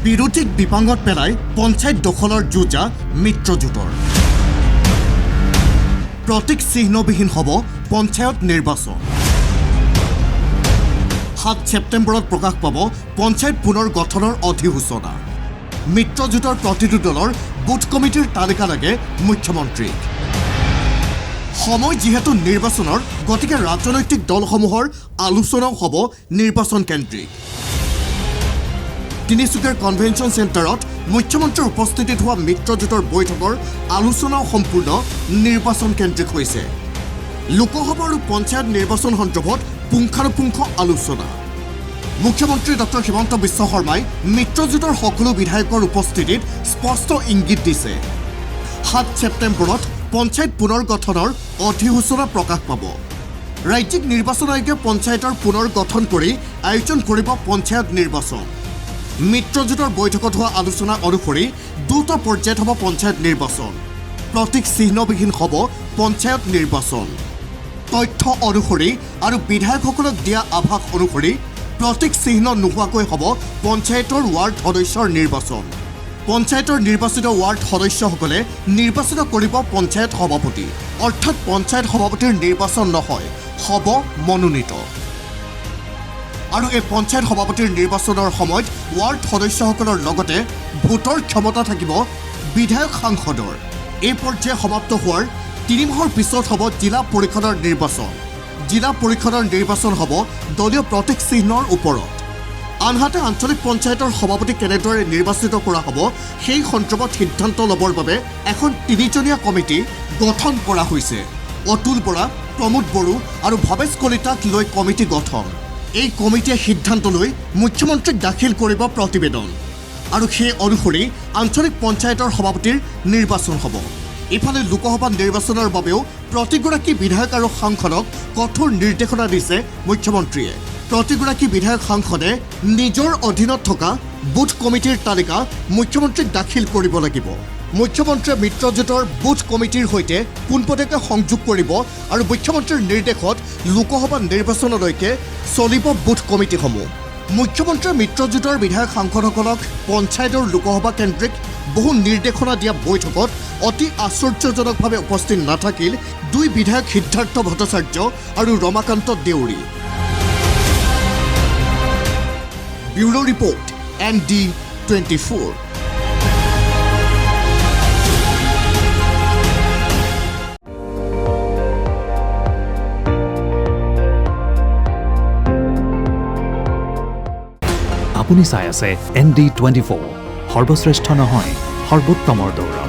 বিৰোধীক বিপাঙত পেলাই পঞ্চায়ত দখলৰ যুঁজা মিত্ৰজোঁটৰ প্ৰতীক চিহ্নবিহীন হ'ব পঞ্চায়ত নিৰ্বাচন 7 ছেপ্টেম্বৰত প্ৰকাশ পাব পঞ্চায়ত পুনৰ গঠনৰ অধিসূচনা মিত্ৰজোঁটৰ প্ৰতিটো দলৰ বুথ কমিটিৰ তালিকা লাগে মুখ্যমন্ত্ৰীক সময় যেহেতু নিৰ্বাচনৰ গতিকে ৰাজনৈতিক দলসমূহৰ আলোচনাও হ'ব নিৰ্বাচন কেন্দ্ৰিক তিনিচুকীয়াৰ কনভেনশ্যন চেণ্টাৰত মুখ্যমন্ত্ৰীৰ উপস্থিতিত হোৱা মিত্ৰজোঁটৰ বৈঠকৰ আলোচনাও সম্পূৰ্ণ নিৰ্বাচন কেন্দ্ৰিক হৈছে লোকসভা আৰু পঞ্চায়ত নিৰ্বাচন সন্দৰ্ভত পুংখানুপুংখ আলোচনা মুখ্যমন্ত্ৰী ডক্টৰ হিমন্ত বিশ্ব শৰ্মাই মিত্ৰজোঁটৰ সকলো বিধায়কৰ উপস্থিতিত স্পষ্ট ইংগিত দিছে 7 ছেপ্টেম্বৰত পঞ্চায়ত পুনৰ গঠনৰ অধিসূচনা প্ৰকাশ পাব ৰাজ্যিক নিৰ্বাচন আয়োগে পঞ্চায়তৰ পুনৰ গঠন কৰি আয়োজন কৰিব পঞ্চায়ত নিৰ্বাচন মিত্ৰজোঁটৰ বৈঠকত হোৱা আলোচনা অনুসৰি দুটা পৰ্যায়ত হ'ব পঞ্চায়ত নিৰ্বাচন প্ৰতীক চিহ্নবিহীন হ'ব পঞ্চায়ত নিৰ্বাচন তথ্য অনুসৰি আৰু বিধায়কসকলক দিয়া আভাস অনুসৰি প্ৰতীক চিহ্ন নোহোৱাকৈ হ'ব পঞ্চায়তৰ ৱাৰ্ড সদস্যৰ নিৰ্বাচন পঞ্চায়তৰ নিৰ্বাচিত ৱাৰ্ড সদস্যসকলে নিৰ্বাচিত কৰিব পঞ্চায়ত সভাপতি অৰ্থাৎ পঞ্চায়ত সভাপতিৰ নিৰ্বাচন নহয় হ'ব মনোনীত আৰু এই পঞ্চায়ত সভাপতিৰ নিৰ্বাচনৰ সময়ত ৱাৰ্ড সদস্যসকলৰ লগতে ভোটৰ ক্ষমতা থাকিব বিধায়ক সাংসদৰ এই পৰ্যায় সমাপ্ত হোৱাৰ 3 মাহৰ পিছত হ'ব জিলা পৰিষদৰ নিৰ্বাচন জিলা পৰিষদৰ নিৰ্বাচন হ'ব দলীয় প্ৰতীক চিহ্নৰ ওপৰত আনহাতে আঞ্চলিক পঞ্চায়তৰ সভাপতি কেনেদৰে নিৰ্বাচিত কৰা হ'ব সেই সন্দৰ্ভত সিদ্ধান্ত ল'বৰ বাবে এখন 3জনীয়া কমিটি গঠন কৰা হৈছে অতুল বৰা প্ৰমোদ বড়ো আৰু ভৱেশ কলিতাক লৈ কমিটি গঠন এই কমিটিয়ে সিদ্ধান্ত লৈ মুখ্যমন্ত্ৰীক দাখিল কৰিব প্ৰতিবেদন আৰু সেই অনুসৰি আঞ্চলিক পঞ্চায়তৰ সভাপতিৰ নিৰ্বাচন হ'ব ইফালে লোকসভা নিৰ্বাচনৰ বাবেও প্ৰতিগৰাকী বিধায়ক আৰু সাংসদক কঠোৰ নিৰ্দেশনা দিছে মুখ্যমন্ত্ৰীয়ে প্ৰতিগৰাকী বিধায়ক সাংসদে নিজৰ অধীনত থকা বুথ কমিটিৰ তালিকা মুখ্যমন্ত্ৰীক দাখিল কৰিব লাগিব মুখ্যমন্ত্ৰীয়ে মিত্ৰজোঁটৰ বুথ কমিটিৰ সৈতে পোনপটীয়াকৈ সংযোগ কৰিব আৰু মুখ্যমন্ত্ৰীৰ নিৰ্দেশত লোকসভা নিৰ্বাচনলৈকে চলিব বুথ কমিটিসমূহ মুখ্যমন্ত্ৰীয়ে মিত্ৰজোঁটৰ বিধায়ক সাংসদসকলক পঞ্চায়তৰ লোকসভা কেন্দ্ৰিক বহু নিৰ্দেশনা দিয়া বৈঠকত অতি আশ্চৰ্যজনকভাৱে উপস্থিত নাথাকিল দুই বিধায়ক সিদ্ধাৰ্থ ভট্টাচাৰ্য আৰু Ramakanta Deori bureau report ND24 আপুনি চাই আছে ND24 সৰ্বশ্ৰেষ্ঠ নহয় সৰ্বোত্তমৰ দৌৰ